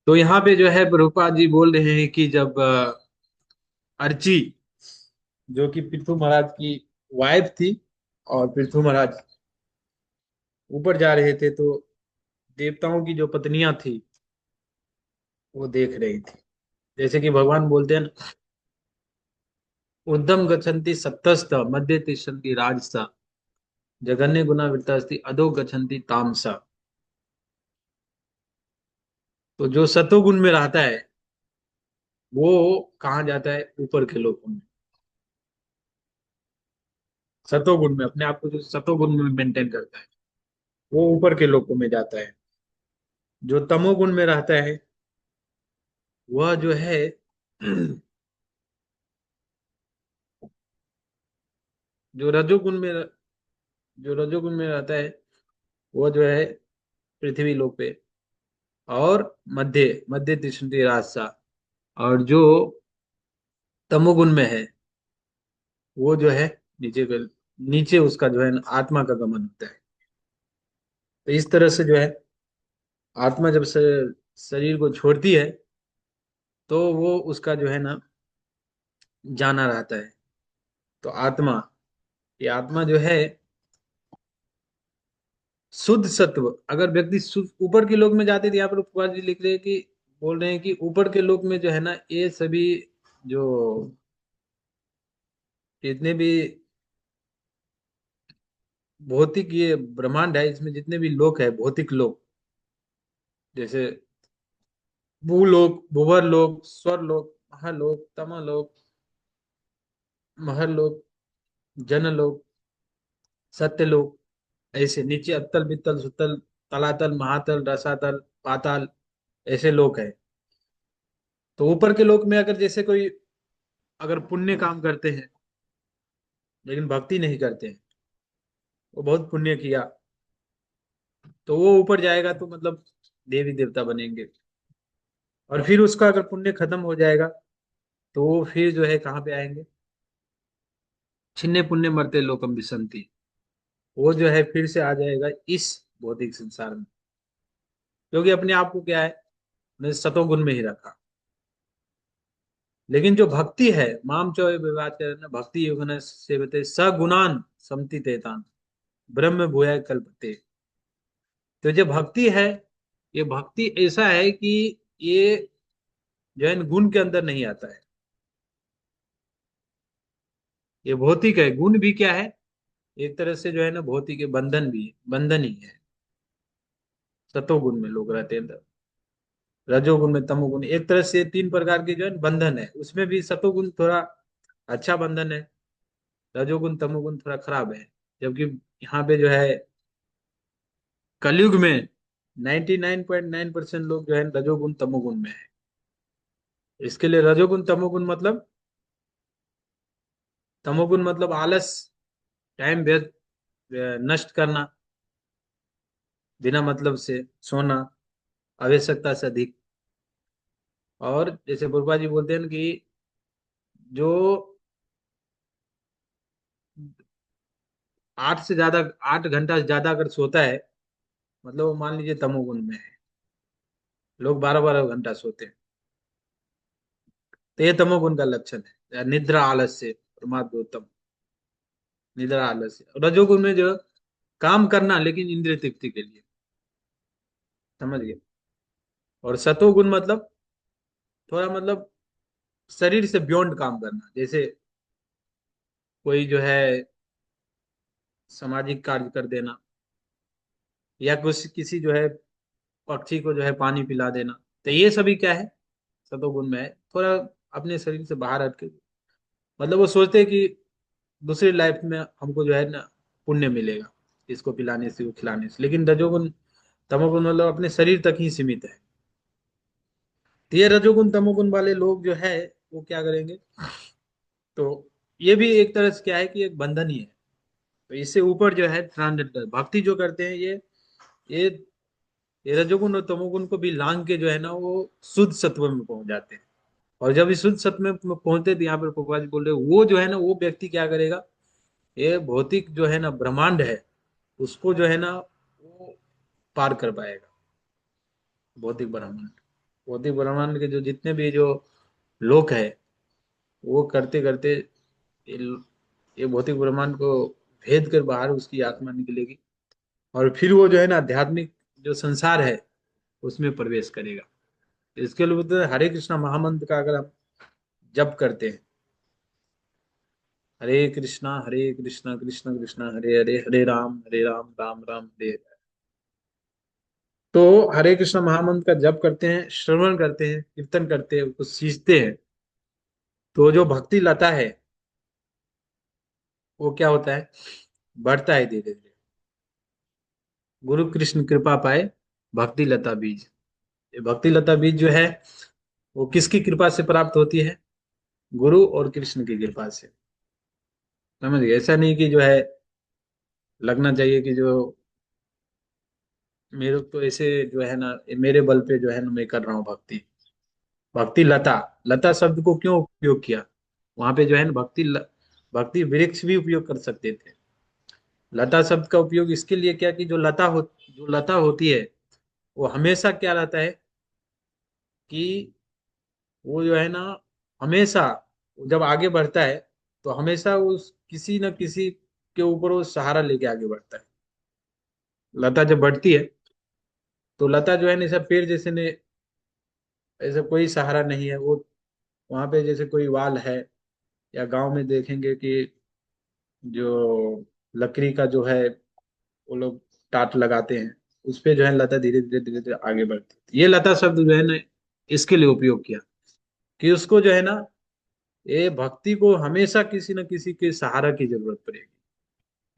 तो यहाँ पे जो है प्रभुपाद जी बोल रहे हैं कि जब अर्ची, जो कि पृथु महाराज की वाइफ थी, और पृथु महाराज ऊपर जा रहे थे, तो देवताओं की जो पत्नियां थी वो देख रही थी। जैसे कि भगवान बोलते हैं ना, ऊर्ध्वं गच्छन्ति सत्तस्त मध्ये तिष्ठन्ति राजसा जघन्य गुना वृत्तास्ति अधो गच्छन्ति तामसा। तो जो सतोगुण में रहता है वो कहाँ जाता है? ऊपर के लोगों में। सतोगुण में अपने आप को जो सतोगुण में मेंटेन करता है वो ऊपर के लोगों में जाता है। जो तमोगुण में रहता है वह जो है जो रजोगुण में जो रजोगुण में रहता है वो जो है पृथ्वी लोक पे, और मध्य मध्य तिष्ठन्ति राजसा। और जो तमोगुण में है वो जो है नीचे उसका जो है ना आत्मा का गमन होता है। तो इस तरह से जो है आत्मा जब शरीर को छोड़ती है तो वो उसका जो है ना जाना रहता है। तो आत्मा, ये आत्मा जो है शुद्ध सत्व, अगर व्यक्ति शुद्ध ऊपर के लोक में जाते थे, यहाँ पर उपकार जी लिख रहे हैं कि बोल रहे हैं कि ऊपर के लोक में जो है ना ये सभी जो जितने भी भौतिक ये ब्रह्मांड है, इसमें जितने भी लोक है भौतिक लोक, जैसे भूलोक, भूवर्लोक, स्वर्लोक, महालोक, तमलोक, महरलोक, जनलोक, सत्यलोक, ऐसे नीचे अत्तल बित्तल सुतल तलातल महातल रसातल पाताल, ऐसे लोक है। तो ऊपर के लोक में अगर जैसे कोई अगर पुण्य काम करते हैं लेकिन भक्ति नहीं करते हैं, वो बहुत पुण्य किया, तो वो ऊपर जाएगा तो मतलब देवी देवता बनेंगे। और फिर उसका अगर पुण्य खत्म हो जाएगा तो वो फिर जो है कहाँ पे आएंगे? छिन्ने पुण्य मरते लोकम विसंति। वो जो है फिर से आ जाएगा इस भौतिक संसार में, क्योंकि अपने आप को क्या है, ने सतोगुण में ही रखा। लेकिन जो भक्ति है, माम चो विवाद करना भक्ति योग सेवते सगुणान समति तेतान ब्रह्म भूया कल्पते। तो जो भक्ति है, ये भक्ति ऐसा है कि ये जो है गुण के अंदर नहीं आता है। ये भौतिक है, गुण भी क्या है, एक तरह से जो है ना भौतिक है, बंधन भी है, बंधन ही है। सतोगुण में लोग रहते हैं, रजोगुण में तमोगुण, एक तरह से तीन प्रकार के जो है बंधन है। उसमें भी सतोगुण थोड़ा अच्छा बंधन है, रजोगुण तमोगुण थोड़ा खराब है। जबकि यहाँ पे जो है कलयुग में 99.9% लोग जो है रजोगुण तमोगुण में है। इसके लिए रजोगुण तमोगुण मतलब, तमोगुण मतलब आलस, टाइम व्यर्थ, नष्ट करना, बिना मतलब से सोना, आवश्यकता से अधिक। और जैसे बुर्बा जी बोलते हैं कि जो 8 घंटा से ज्यादा अगर सोता है, मतलब वो मान लीजिए तमोगुण में है। लोग 12-12 घंटा सोते हैं, तो ये तमोगुण का लक्षण है। निद्रा आलस्य परमात्म उत्तम, निद्रा आलस्य। रजोगुण में जो काम करना लेकिन इंद्रिय तृप्ति के लिए, समझ गए। और सतोगुण मतलब थोड़ा मतलब शरीर से बियॉन्ड काम करना, जैसे कोई जो है सामाजिक कार्य कर देना, या कुछ किसी जो है पक्षी को जो है पानी पिला देना। तो ये सभी क्या है, सतोगुण में है। थोड़ा अपने शरीर से बाहर हटके, मतलब वो सोचते हैं कि दूसरी लाइफ में हमको जो है ना पुण्य मिलेगा इसको पिलाने से, वो खिलाने से। लेकिन रजोगुण तमोगुण मतलब अपने शरीर तक ही सीमित है। तो ये रजोगुण तमोगुण वाले लोग जो है वो क्या करेंगे? तो ये भी एक तरह से क्या है कि एक बंधन ही है। तो इससे ऊपर जो है ट्रांसजेंडर भक्ति जो करते हैं, ये ये रजोगुण और तमोगुण को भी लांग के जो है ना वो शुद्ध सत्व में पहुंच जाते हैं। और जब इस शुद्ध सत्व में पहुंचते थे, यहाँ पर प्रभुपाद जी बोल रहे हैं, वो जो है ना वो व्यक्ति क्या करेगा, ये भौतिक जो है ना ब्रह्मांड है उसको जो है ना वो पार कर पाएगा, भौतिक ब्रह्मांड। भौतिक ब्रह्मांड के जो जितने भी जो लोक है, वो करते करते ये ये भौतिक ब्रह्मांड को भेद कर बाहर उसकी आत्मा निकलेगी, और फिर वो जो है ना आध्यात्मिक जो संसार है उसमें प्रवेश करेगा। इसके लिए बोलते हैं, हरे कृष्णा महामंत्र का अगर हम जप करते हैं, हरे कृष्णा कृष्ण कृष्ण हरे हरे, हरे राम राम राम हरे हरे, तो हरे कृष्ण महामंत्र का जप करते हैं, श्रवण करते हैं, कीर्तन करते हैं, उसको सींचते हैं, तो जो भक्ति लता है वो क्या होता है, बढ़ता है धीरे धीरे। गुरु कृष्ण कृपा पाए भक्ति लता बीज। ये भक्ति लता बीज जो है वो किसकी कृपा से प्राप्त होती है, गुरु और कृष्ण की कृपा से। समझ गए, ऐसा नहीं कि जो है लगना चाहिए कि जो मेरे तो ऐसे जो है ना मेरे बल पे जो है ना मैं कर रहा हूँ भक्ति। भक्ति लता, लता शब्द को क्यों उपयोग किया, वहां पे जो है ना भक्ति वृक्ष भी उपयोग कर सकते थे। लता शब्द का उपयोग इसके लिए किया कि जो लता होती है वो हमेशा क्या रहता है कि वो जो है ना हमेशा जब आगे बढ़ता है तो हमेशा उस किसी न किसी के ऊपर वो सहारा लेके आगे बढ़ता है। लता जब बढ़ती है तो लता जो है ना ऐसा पेड़ जैसे ने, ऐसा कोई सहारा नहीं है वो, वहां पे जैसे कोई वाल है, या गांव में देखेंगे कि जो लकड़ी का जो है वो लोग टाट लगाते हैं, उस पे जो है लता धीरे धीरे धीरे धीरे आगे बढ़ती है। ये लता शब्द जो है ना इसके लिए उपयोग किया कि उसको जो है ना ये भक्ति को हमेशा किसी न किसी के सहारा की जरूरत पड़ेगी।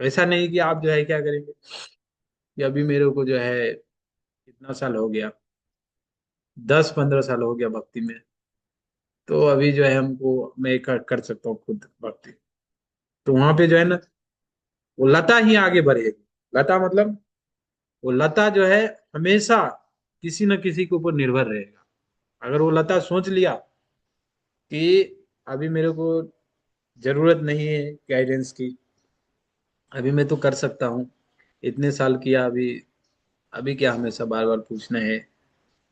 ऐसा नहीं कि आप जो है क्या करेंगे कि अभी मेरे को जो है कितना साल हो गया, 10-15 साल हो गया भक्ति में, तो अभी जो है हमको मैं कर सकता हूँ खुद भक्ति। तो वहां पे जो है ना वो लता ही आगे बढ़ेगी। लता मतलब वो लता जो है हमेशा किसी न किसी के ऊपर निर्भर रहेगा। अगर वो लता सोच लिया कि अभी मेरे को जरूरत नहीं है गाइडेंस की, अभी मैं तो कर सकता हूँ, इतने साल किया, अभी अभी क्या हमेशा बार बार पूछना है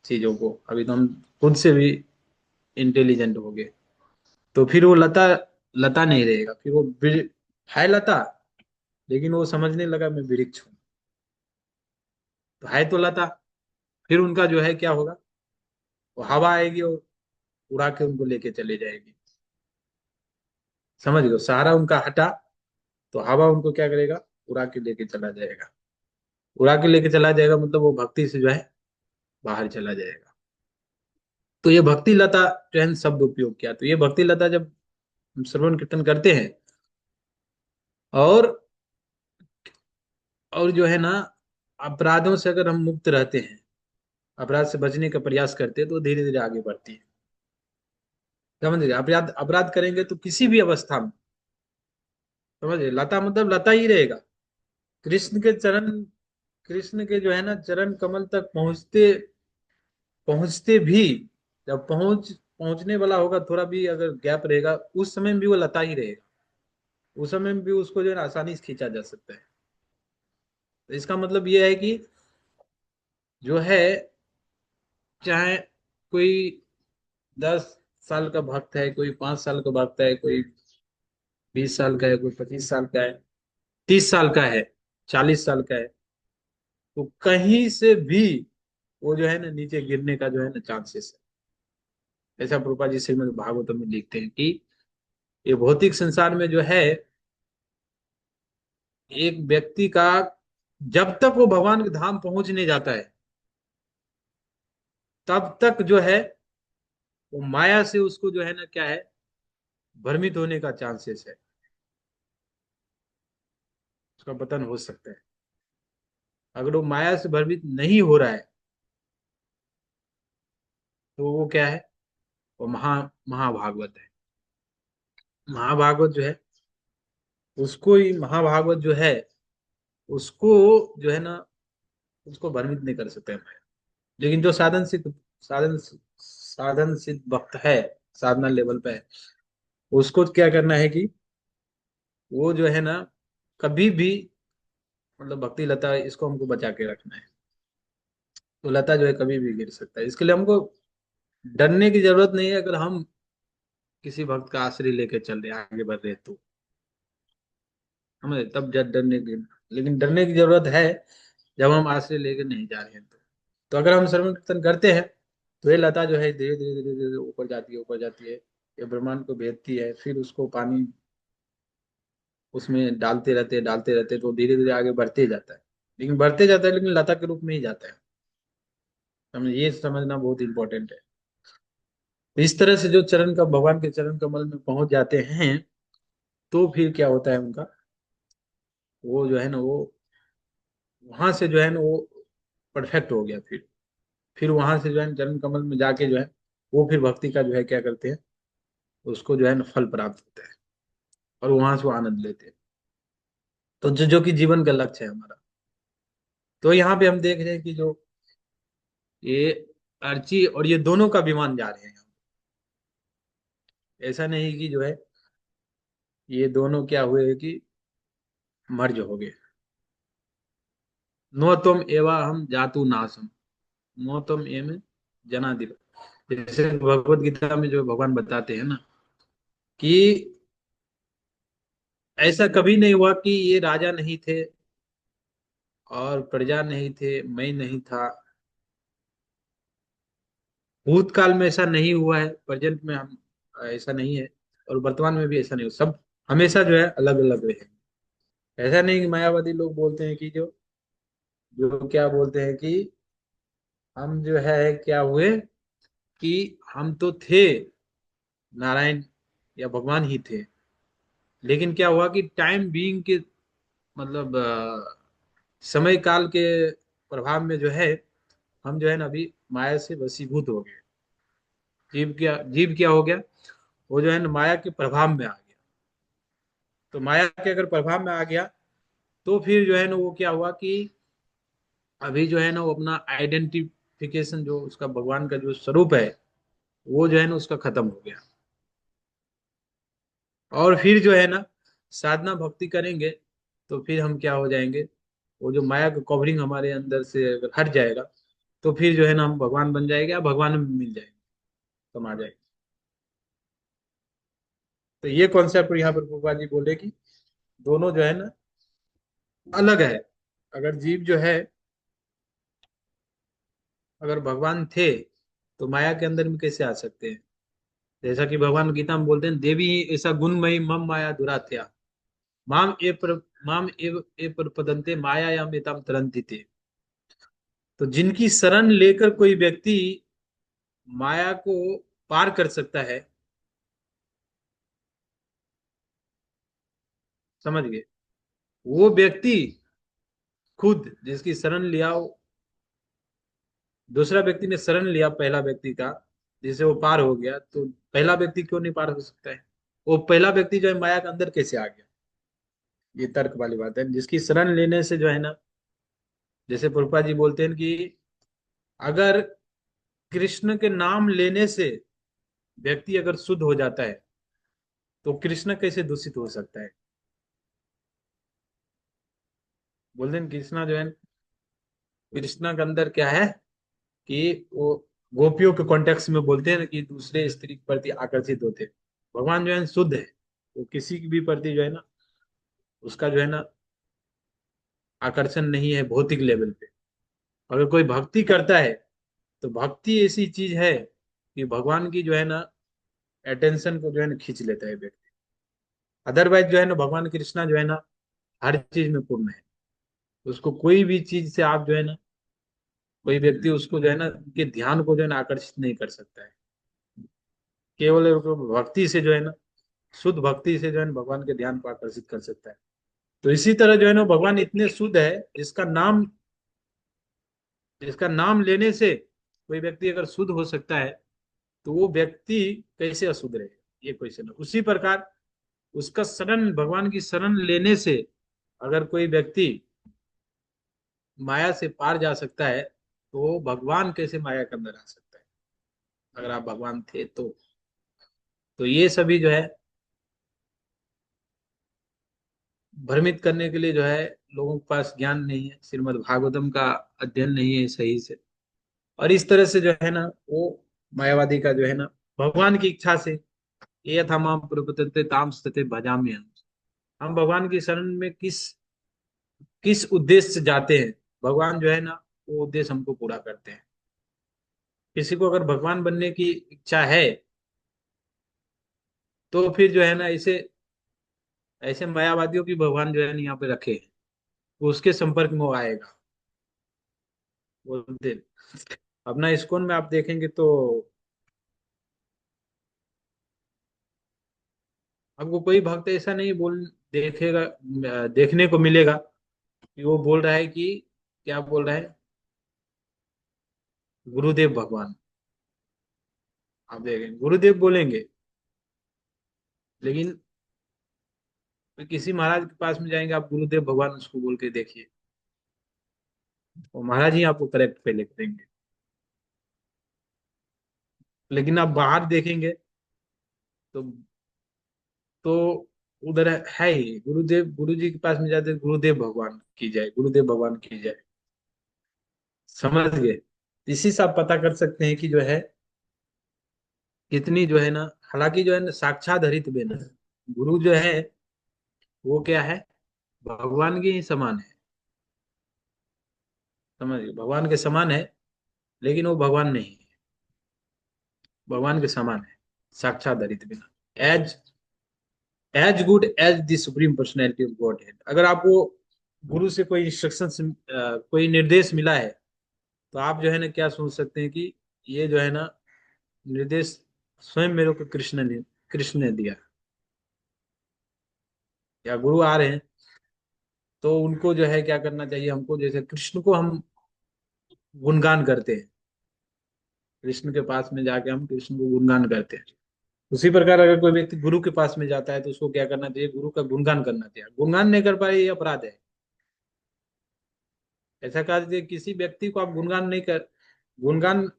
चीजों को, अभी तो हम खुद से भी इंटेलिजेंट हो गए, तो फिर वो लता लता नहीं रहेगा, फिर वो है लता, लेकिन वो समझने लगा मैं वृक्ष हूँ। तो है तो लता, फिर उनका जो है क्या होगा, वो हवा आएगी और उड़ा के उनको लेके चले जाएगी। समझ गए, सहारा उनका हटा तो हवा उनको क्या करेगा, उड़ा के लेके चला जाएगा। उड़ा के लेके चला जाएगा मतलब वो भक्ति से जो है बाहर चला जाएगा। तो ये भक्ति लता जो है शब्द उपयोग किया, तो ये भक्ति लता जब हम श्रवण कीर्तन करते हैं और जो है ना अपराधों से अगर हम मुक्त रहते हैं, अपराध से बचने का प्रयास करते हैं, तो धीरे धीरे आगे बढ़ती है। समझ गए, अपराध अपराध करेंगे तो किसी भी अवस्था में, समझ गए, लता मतलब लता ही रहेगा। कृष्ण के चरण, कृष्ण के जो है ना चरण कमल तक पहुंचते पहुंचते भी, जब पहुंचने वाला होगा थोड़ा भी अगर गैप रहेगा, उस समय में भी वो लता ही रहेगा। उस समय में भी उसको जो है ना आसानी से खींचा जा सकता है। तो इसका मतलब ये है कि जो है चाहे कोई 10 साल का भक्त है, कोई 5 साल का भक्त है, कोई 20 साल का है, कोई 25 साल का है, 30 साल का है, 40 साल का है, तो कहीं से भी वो जो है ना नीचे गिरने का जो है ना चांसेस है। ऐसा प्रभुपाद जी श्रीमद् भागवतम में लिखते हैं कि ये भौतिक संसार में जो है एक व्यक्ति का जब तक वो भगवान के धाम पहुंच नहीं जाता है तब तक जो है वो माया से उसको जो है ना क्या है, भ्रमित होने का चांसेस है, उसका पतन हो सकता है। अगर वो माया से भ्रमित नहीं हो रहा है तो वो क्या है, वो महाभागवत है। महाभागवत जो है उसको ही महाभागवत जो है उसको जो है ना उसको भ्रमित नहीं कर सकते माया। लेकिन जो साधन साधन सिद्ध भक्त है, साधना लेवल पे है, उसको क्या करना है कि वो जो है ना कभी भी मतलब भक्ति लता इसको हमको बचा के रखना है। तो लता जो है कभी भी गिर सकता है, इसके लिए हमको डरने की जरूरत नहीं है अगर हम किसी भक्त का आश्रय लेके चल रहे आगे बढ़ रहे तो, हमें तब जब डरने की, लेकिन डरने की जरूरत है जब हम आश्रय लेके नहीं जा रहे हैं तो अगर हम श्रवण कीर्तन करते हैं तो ये लता जो है धीरे धीरे धीरे धीरे ऊपर जाती है, ऊपर जाती है, ये ब्रह्मांड को भेदती है, फिर उसको पानी उसमें डालते रहते तो धीरे धीरे आगे बढ़ते जाता है, लेकिन बढ़ते जाता है लेकिन लता के रूप में ही जाता है। हमें ये समझना बहुत इंपॉर्टेंट है। तो इस तरह से जो चरण का भगवान के चरण कमल में पहुंच जाते हैं तो फिर क्या होता है उनका, वो जो है ना वो वहां से जो है ना वो परफेक्ट हो गया। फिर वहां से जो है चरण कमल में जाके जो है वो फिर भक्ति का जो है क्या करते हैं, उसको जो है ना फल प्राप्त होता है और वहां से वो आनंद लेते हैं। तो जो कि जीवन का लक्ष्य है हमारा। तो यहाँ पे हम देख रहे हैं कि जो ये अर्ची और ये दोनों का विमान जा रहे हैं, ऐसा नहीं कि जो है ये दोनों क्या हुए कि मर्ज हो गए। नो तुम एवा हम जातु नासम, नो तुम एम जनादिप। जैसे भगवत गीता में जो भगवान बताते हैं ना कि ऐसा कभी नहीं हुआ कि ये राजा नहीं थे और प्रजा नहीं थे, मैं नहीं था। भूतकाल में ऐसा नहीं हुआ है, प्रेजेंट में हम ऐसा नहीं है, और वर्तमान में भी ऐसा नहीं हो, सब हमेशा जो है अलग अलग रहे। ऐसा नहीं कि मायावादी लोग बोलते हैं कि जो जो क्या बोलते हैं कि हम जो है क्या हुए कि हम तो थे नारायण या भगवान ही थे, लेकिन क्या हुआ कि टाइम बीइंग के मतलब समय काल के प्रभाव में जो है हम जो है ना अभी माया से वशीभूत हो गए। जीव क्या हो गया, वो जो है ना माया के प्रभाव में आ गया। तो माया के अगर प्रभाव में आ गया तो फिर जो है ना वो क्या हुआ कि अभी जो है ना वो अपना आइडेंटिफिकेशन जो उसका भगवान का जो स्वरूप है वो जो है ना उसका खत्म हो गया। और फिर जो है ना साधना भक्ति करेंगे तो फिर हम क्या हो जाएंगे, वो जो माया का कवरिंग हमारे अंदर से अगर हट जाएगा तो फिर जो है ना हम भगवान बन जाएंगे या भगवान में मिल जाएंगे, समा जाएंगे। तो ये कॉन्सेप्ट यहाँ पर प्रभुपाद जी बोले कि दोनों जो है ना अलग है। अगर जीव जो है अगर भगवान थे तो माया के अंदर में कैसे आ सकते हैं। जैसा कि भगवान गीता में बोलते हैं, देवी ऐसा गुणमयी मम माया दुरात्या, माम ए प्रपदन्ते मायायाम एताम तरन्ति ते। तो जिनकी शरण लेकर कोई व्यक्ति माया को पार कर सकता है, समझ गए, वो व्यक्ति खुद जिसकी शरण लिया, दूसरा व्यक्ति ने शरण लिया पहला व्यक्ति का, जिसे वो पार हो गया, तो पहला व्यक्ति क्यों नहीं पार हो सकता है। वो पहला व्यक्ति जो है माया के अंदर कैसे आ गया, ये तर्क वाली बात है। जिसकी शरण लेने से जो है ना, जैसे प्रभुपाद जी बोलते हैं कि अगर कृष्ण के नाम लेने से व्यक्ति अगर शुद्ध हो जाता है तो कृष्ण कैसे दूषित हो सकता है। बोलते हैं कृष्णा जो है, कृष्णा के अंदर क्या है कि वो गोपियों के कॉन्टेक्स्ट में बोलते हैं ना कि दूसरे स्त्री के प्रति आकर्षित होते हैं। भगवान जो है शुद्ध है, वो किसी की भी प्रति जो है ना उसका जो है ना आकर्षण नहीं है भौतिक लेवल पे। अगर कोई भक्ति करता है तो भक्ति ऐसी चीज है कि भगवान की जो है ना अटेंशन को जो है ना खींच लेता है व्यक्ति। अदरवाइज जो है ना भगवान कृष्णा जो है ना हर चीज में पूर्ण है, उसको कोई भी चीज से आप जो है ना कोई व्यक्ति उसको जो है ना के ध्यान को जो है ना आकर्षित नहीं कर सकता है। केवल उसको भक्ति से जो है ना शुद्ध भक्ति से जो है ना भगवान के ध्यान को आकर्षित कर सकता है। तो इसी तरह जो है ना भगवान इतने शुद्ध है, जिसका नाम लेने से कोई व्यक्ति अगर शुद्ध हो सकता है तो वो व्यक्ति कैसे अशुद्ध रहे, ये क्वेश्चन है। उसी प्रकार उसका शरण भगवान की शरण लेने से अगर कोई व्यक्ति माया से पार जा सकता है तो भगवान कैसे माया के अंदर आ सकता है, अगर आप भगवान थे तो ये सभी जो है भ्रमित करने के लिए जो है लोगों के पास ज्ञान नहीं है, श्रीमद् भागवतम का अध्ययन नहीं है सही से। और इस तरह से जो है ना वो मायावादी का जो है ना, भगवान की इच्छा से, ये था माम प्रपतन्ते ताम सते भजाम्य, हम भगवान की शरण में किस किस उद्देश्य से जाते हैं, भगवान जो है ना वो उद्देश्य हमको पूरा करते हैं। किसी को अगर भगवान बनने की इच्छा है, तो फिर जो है ना ऐसे ऐसे मायावादियों की भगवान जो है ना यहाँ पे रखे हैं, वो उसके संपर्क में वो आएगा। बोलते अपना इस्कॉन में आप देखेंगे तो आपको कोई भक्त ऐसा नहीं बोल देखेगा, देखने को मिलेगा कि वो बोल रहा है कि, क्या बोल रहा है, गुरुदेव भगवान। आप देखेंगे गुरुदेव बोलेंगे, लेकिन किसी महाराज के पास में जाएंगे आप, गुरुदेव भगवान उसको बोल के देखिए, वो महाराज ही आपको करेक्ट पे लिख देंगे। लेकिन आप बाहर देखेंगे तो उधर है ही गुरुदेव, गुरु जी के पास में जाते हैं, गुरुदेव भगवान की जाए, गुरुदेव भगवान की जाए। समझ गए? इसी से आप पता कर सकते हैं कि जो है कितनी जो है ना, हालांकि जो है ना साक्षात हरित बेन है, गुरु जो है वो क्या है, भगवान के ही समान है। समझ गए? भगवान के समान है, लेकिन वो भगवान नहीं है, भगवान के समान है, साक्षात हरित बेन, as as good as the supreme personality of God है। अगर आपको गुरु से कोई इंस्ट्रक्शन, कोई निर्देश मिला है, तो आप जो है ना क्या सोच सकते हैं कि ये जो है ना निर्देश स्वयं मेरे को कृष्ण ने दिया, या गुरु आ रहे हैं, तो उनको जो है क्या करना चाहिए हमको, जैसे कृष्ण को हम गुणगान करते हैं, कृष्ण के पास में जाके हम कृष्ण को गुणगान करते हैं, उसी प्रकार अगर कोई व्यक्ति गुरु के पास में जाता है तो उसको क्या करना चाहिए, गुरु का गुणगान करना चाहिए। गुणगान नहीं कर पाए ये अपराध है। ऐसा कहा जाए किसी व्यक्ति को आप गुणगान नहीं कर, गुणगान,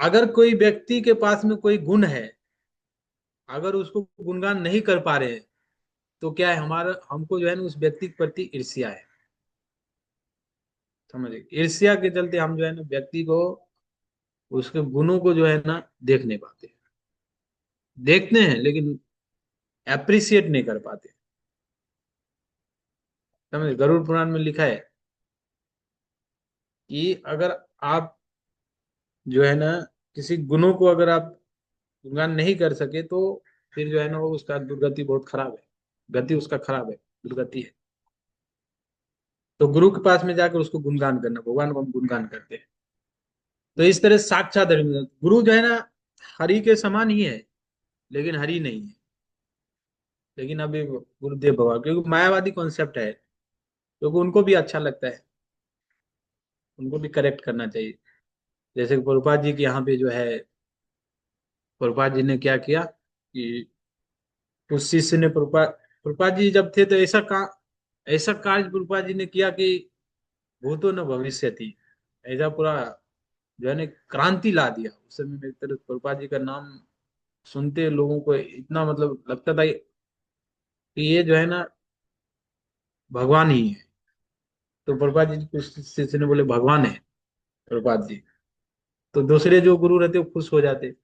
अगर कोई व्यक्ति के पास में कोई गुण है, अगर उसको गुणगान नहीं कर पा रहे हैं, तो क्या है, हमारा हमको जो है ना उस व्यक्ति के प्रति ईर्ष्या है। समझे? ईर्ष्या के चलते हम जो है ना व्यक्ति को, उसके गुणों को जो है ना देख नहीं पाते, देखते हैं लेकिन अप्रिसिएट नहीं कर पाते। समझे? गरुड़ पुराण में लिखा है कि अगर आप जो है ना किसी गुणों को अगर आप गुणगान नहीं कर सके, तो फिर जो है ना वो उसका दुर्गति बहुत खराब है, गति उसका खराब है, दुर्गति है। तो गुरु के पास में जाकर उसको गुणगान करना, भगवान को हम गुणगान करते हैं। तो इस तरह साक्षात हरि, गुरु जो है ना हरि के समान ही है, लेकिन हरि नहीं है। लेकिन अभी गुरुदेव भगवान, क्योंकि मायावादी कॉन्सेप्ट है, क्योंकि उनको भी अच्छा लगता है, उनको भी करेक्ट करना चाहिए। जैसे कि प्रभुपाद जी के यहाँ पे जो है, प्रभुपाद जी ने क्या किया कि उस शिष्य ने प्रभुपाद प्रभुपाद जी जब थे तो ऐसा कार्य प्रभुपाद जी ने किया कि भूतो न भविष्य थी, ऐसा पूरा जो है ना क्रांति ला दिया। उस समय में एक तरह प्रभुपाद जी का नाम सुनते लोगों को इतना मतलब लगता था कि ये जो है ना भगवान ही है। तो प्रभुपाद जी कुछ शिष्य ने बोले भगवान है प्रभुपाद जी, तो दूसरे जो गुरु रहते वो खुश हो जाते।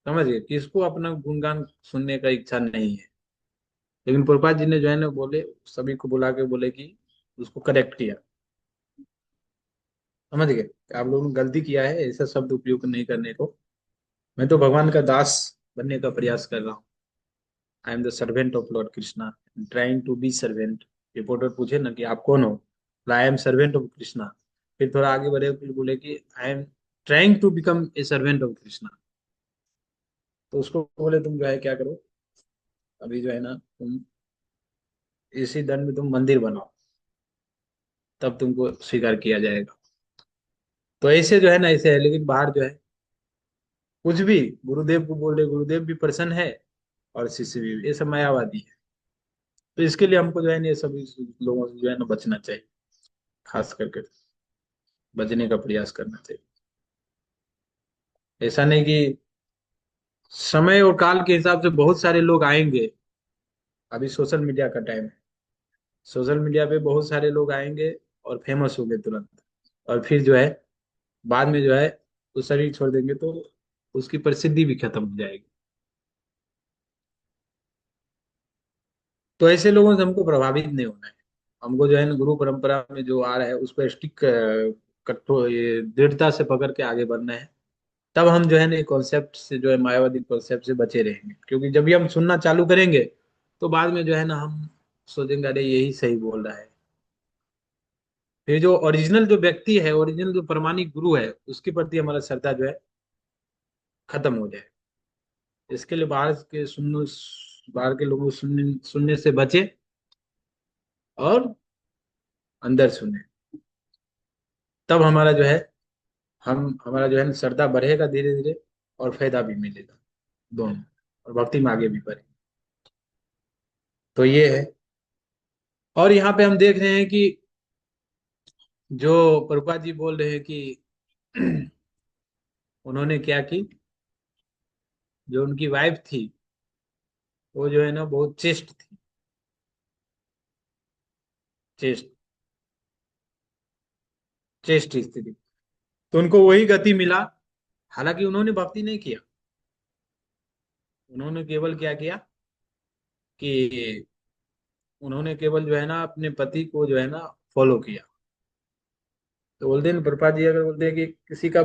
समझ गए? किसको अपना गुणगान सुनने का इच्छा नहीं है, लेकिन प्रभुपाद जी ने जो है ना बोले, सभी को बुला के बोले कि उसको करेक्ट किया। समझ गए? आप लोगों ने गलती किया है ऐसा शब्द उपयोग नहीं करने को, मैं तो भगवान का दास बनने का प्रयास कर रहा हूँ। I am the servant of Lord Krishna, trying to be servant. Reporter पूछे ना कि आप कौन हो, I am servant of Krishna. फिर थोड़ा आगे बढ़े, फिर बोले कि I am trying to become a servant of Krishna. तो उसको बोले तुम जो है क्या करो, अभी जो है ना तुम इसी दंड में तुम मंदिर बनाओ, तब तुमको स्वीकार किया जाएगा। तो ऐसे जो है ना ऐसे है, लेकिन बाहर जो है कुछ भी गुरुदेव को बोल रहे, गुरुदेव भी प्रसन्न है और शिष्य भी, ये सब मायावादी है। तो इसके लिए हमको जो है ना ये सभी लोगों से जो है ना बचना चाहिए, खास करके बचने का प्रयास करना चाहिए। ऐसा नहीं कि समय और काल के हिसाब से बहुत सारे लोग आएंगे, अभी सोशल मीडिया का टाइम है, सोशल मीडिया पे बहुत सारे लोग आएंगे और फेमस होंगे तुरंत, और फिर जो है बाद में जो है वो शरीर छोड़ देंगे तो उसकी प्रसिद्धि भी खत्म हो जाएगी। तो ऐसे लोगों से हमको प्रभावित नहीं होना है। हमको जो है ना गुरु परंपरा में जो आ रहा है उस पर स्टिक कठोर ये दृढ़ता से पकड़ के आगे बढ़ना है। तब हम जो है ना कॉन्सेप्ट से जो है मायावादी कॉन्सेप्ट से बचे रहेंगे, क्योंकि जब भी हम सुनना चालू करेंगे तो बाद में जो है ना हम सोचेंगे अरे यही सही बोल रहा है। फिर जो ओरिजिनल जो व्यक्ति है, ओरिजिनल जो प्रमाणिक गुरु है, उसके प्रति हमारा श्रद्धा जो है खत्म हो जाए। इसके लिए बाहर के लोगों को सुनने से बचे और अंदर सुने। तब हमारा जो है हम हमारा जो है ना श्रद्धा बढ़ेगा धीरे धीरे, और फायदा भी मिलेगा दोनों, और भक्ति में आगे भी बढ़े। तो ये है। और यहाँ पे हम देख रहे हैं कि जो प्रभुपाद जी बोल रहे हैं कि उन्होंने क्या की, जो उनकी वाइफ थी वो जो है ना बहुत चेस्ट थी। चेस्ट चेस्ट स्त्री। तो उनको वही गति मिला। हालांकि उन्होंने भक्ति नहीं किया, उन्होंने केवल क्या किया कि उन्होंने केवल जो है ना अपने पति को जो है ना फॉलो किया। तो बोलते हैं प्रभुपाद जी अगर बोलते हैं कि किसी का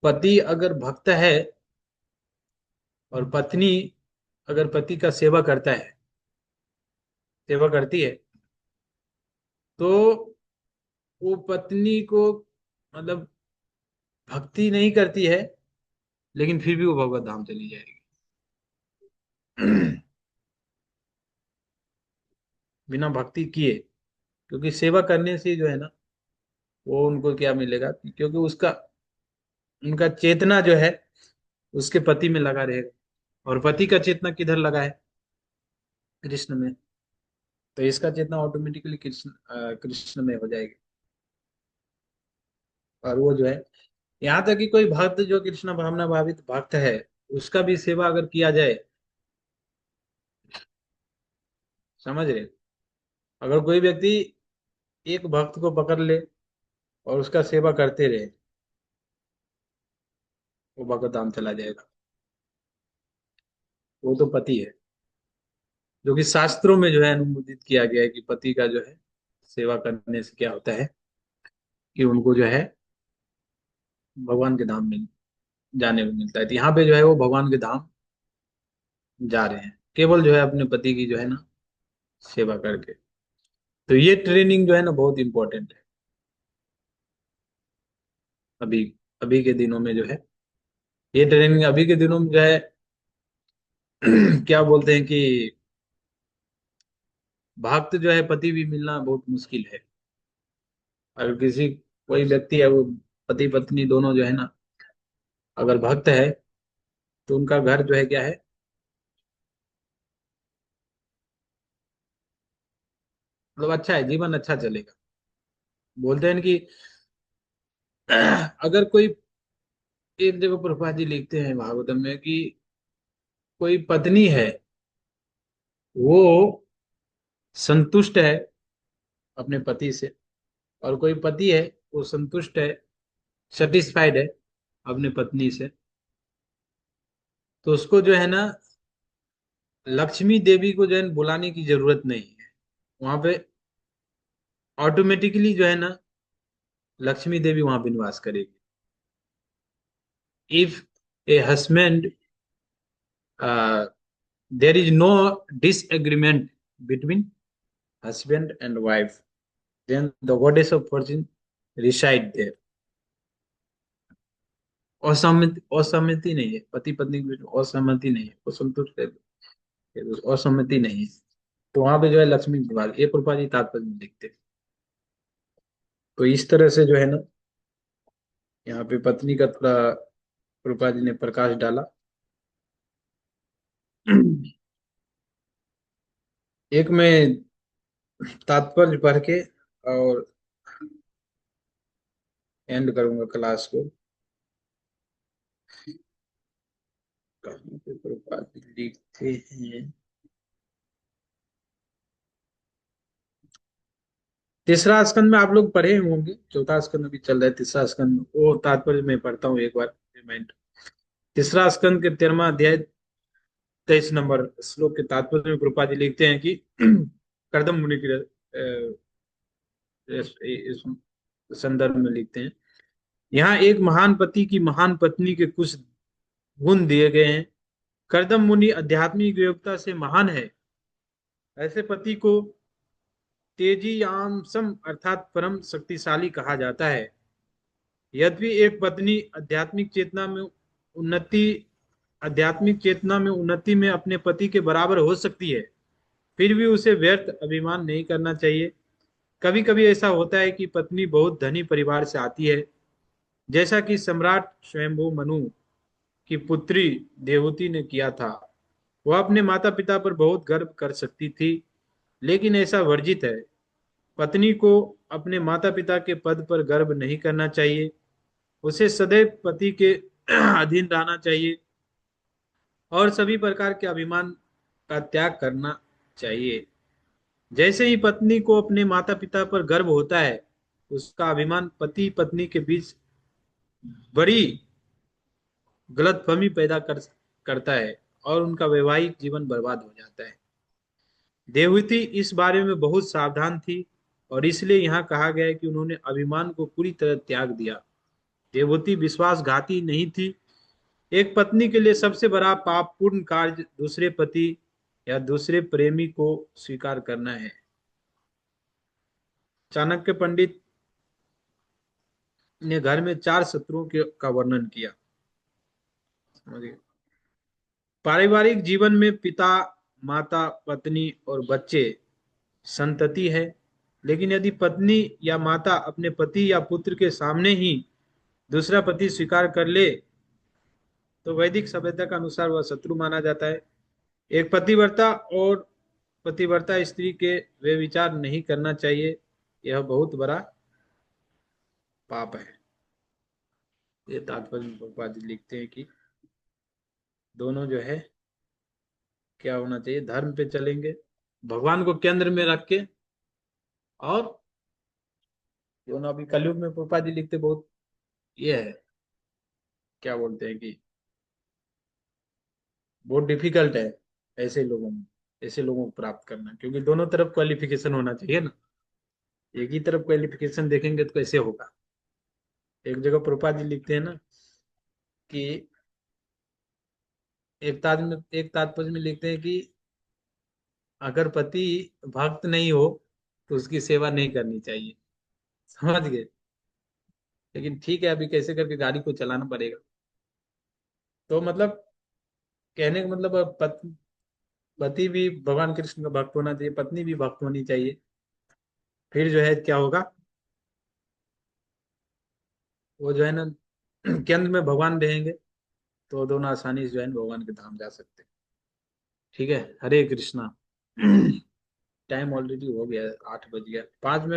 पति अगर भक्त है और पत्नी अगर पति का सेवा करता है, सेवा करती है, तो वो पत्नी को मतलब भक्ति नहीं करती है, लेकिन फिर भी वो भगवत धाम चली जाएगी। बिना भक्ति किए। क्योंकि सेवा करने से जो है ना वो उनको क्या मिलेगा, क्योंकि उसका उनका चेतना जो है उसके पति में लगा रहेगा। और पति का चेतना किधर लगा है? कृष्ण में। तो इसका चेतना ऑटोमेटिकली कृष्ण में हो जाएगी। और वो जो है यहाँ तक कि कोई भक्त जो कृष्ण भावना भावित भक्त है, उसका भी सेवा अगर किया जाए, समझ रहे, अगर कोई व्यक्ति एक भक्त को पकड़ ले और उसका सेवा करते रहे, वो भगवत धाम चला जाएगा। वो तो पति है, जो कि शास्त्रों में जो है अनुमोदित किया गया है कि पति का जो है सेवा करने से क्या होता है कि उनको जो है भगवान के धाम में जाने को मिलता है। तो यहाँ पे जो है वो भगवान के धाम जा रहे हैं केवल जो है अपने पति की जो है ना सेवा करके। तो ये ट्रेनिंग जो है ना बहुत इंपॉर्टेंट है अभी अभी के दिनों में जो है। ये ट्रेनिंग अभी के दिनों में जो है क्या बोलते हैं कि भक्त जो है पति भी मिलना बहुत मुश्किल है। अगर किसी कोई व्यक्ति है वो पति पत्नी दोनों जो है ना अगर भक्त है, तो उनका घर जो है क्या है, मतलब अच्छा है, जीवन अच्छा चलेगा। बोलते हैं कि अगर कोई, एक जगह प्रभुपाद जी लिखते हैं भागवतम में कि कोई पत्नी है वो संतुष्ट है अपने पति से, और कोई पति है वो संतुष्ट है, सेटिस्फाइड है अपने पत्नी से, तो उसको जो है ना लक्ष्मी देवी को जो है बुलाने की जरूरत नहीं है। वहां पे ऑटोमेटिकली जो है ना लक्ष्मी देवी वहां पे निवास करेगी। If a husband there is no disagreement between husband and wife, then the goddess of fortune reside there। असहमति नहीं है, पति पत्नी के बीच में असहमति नहीं है, वो संतुष्ट है, असहमति नहीं है, तो वहां पे जो है लक्ष्मी विभाग ये कृपा जी तात्पर्य में लिखते हैं। तो इस तरह से जो है ना यहाँ पे पत्नी का थोड़ा कृपा जी ने प्रकाश डाला। एक में तात्पर्य पढ़ के और एंड करूंगा क्लास को। कहीं पे कृपा जी लिखते हैं, तीसरा स्कंद में आप लोग पढ़े होंगे, चौथा स्कंद अभी चल रहा है, तीसरा स्कंद वो तात्पर्य में पढ़ता हूँ एक बार, रिमाइंड। तीसरा स्कंद के 13वां अध्याय 23 नंबर श्लोक के तात्पर्य में कृपा जी लिखते हैं कि कर्दम मुनि की इस संदर्भ में लिखते हैं, यहाँ एक महान पति की महान पत्नी के कुछ गुण दिए गए हैं। कर्दम मुनि आध्यात्मिक योग्यता से महान है। ऐसे पति को तेजीयामसम अर्थात परम शक्तिशाली कहा जाता है। यद्यपि एक पत्नी उन्नति आध्यात्मिक चेतना में उन्नति में अपने पति के बराबर हो सकती है, फिर भी उसे व्यर्थ अभिमान नहीं करना चाहिए। कभी कभी ऐसा होता है कि पत्नी बहुत धनी परिवार से आती है, जैसा कि सम्राट स्वयंभू मनु की पुत्री देवहूति ने किया था। वह अपने माता पिता पर बहुत गर्व कर सकती थी, लेकिन ऐसा वर्जित है। पत्नी को अपने माता पिता के पद पर गर्व नहीं करना चाहिए। उसे सदैव पति के अधीन रहना चाहिए और सभी प्रकार के अभिमान का त्याग करना चाहिए। जैसे ही पत्नी को अपने माता पिता पर गर्व होता है, उसका अभिमान पति पत्नी के बीच बड़ी गलतफहमी करता है और उनका वैवाहिक जीवन बर्बाद हो जाता है। देवहूति इस बारे में बहुत सावधान थी और इसलिए यहाँ कहा गया है कि उन्होंने अभिमान को पूरी तरह त्याग दिया। देवहूति विश्वासघाती नहीं थी। एक पत्नी के लिए सबसे बड़ा पापपूर्ण कार्य दूसरे पति या दूसरे प्रेमी को स्वीकार करना है। चाणक्य पंडित ने घर में चार शत्रुओं का वर्णन किया। समझिए, पारिवारिक जीवन में पिता, माता, पत्नी और बच्चे संतति है। लेकिन यदि पत्नी या माता अपने पति या पुत्र के सामने ही दूसरा पति स्वीकार कर ले, तो वैदिक सभ्यता के अनुसार वह शत्रु माना जाता है। एक पतिव्रता और पतिव्रता स्त्री के वे विचार नहीं करना चाहिए। यह बहुत बड़ा पाप है। ये तात्पर्य में प्रभुपाद जी लिखते हैं कि दोनों जो है क्या होना चाहिए, धर्म पे चलेंगे, भगवान को केंद्र में रख के। और दोनों अभी कलयुग में प्रभुपाद जी लिखते बहुत ये है, क्या बोलते हैं कि बहुत डिफिकल्ट है ऐसे लोगों को प्राप्त करना, क्योंकि दोनों तरफ क्वालिफिकेशन होना चाहिए ना। एक ही तरफ क्वालिफिकेशन देखेंगे तो कैसे होगा। एक जगह प्रभुपाद जी लिखते हैं ना कि एक तात्पर्य में लिखते हैं कि अगर पति भक्त नहीं हो तो उसकी सेवा नहीं करनी चाहिए। समझ गए। लेकिन ठीक है, अभी कैसे करके गाड़ी को चलाना पड़ेगा। तो मतलब कहने का मतलब पति भी भगवान कृष्ण का भक्त होना चाहिए, पत्नी भी भक्त होनी चाहिए। फिर जो है क्या होगा, वो जो है ना केंद्र में भगवान रहेंगे, तो दोनों आसानी से जो है ना भगवान के धाम जा सकते हैं। ठीक है, हरे कृष्णा। टाइम ऑलरेडी हो गया है, 8 बज गया, 5 मिनट।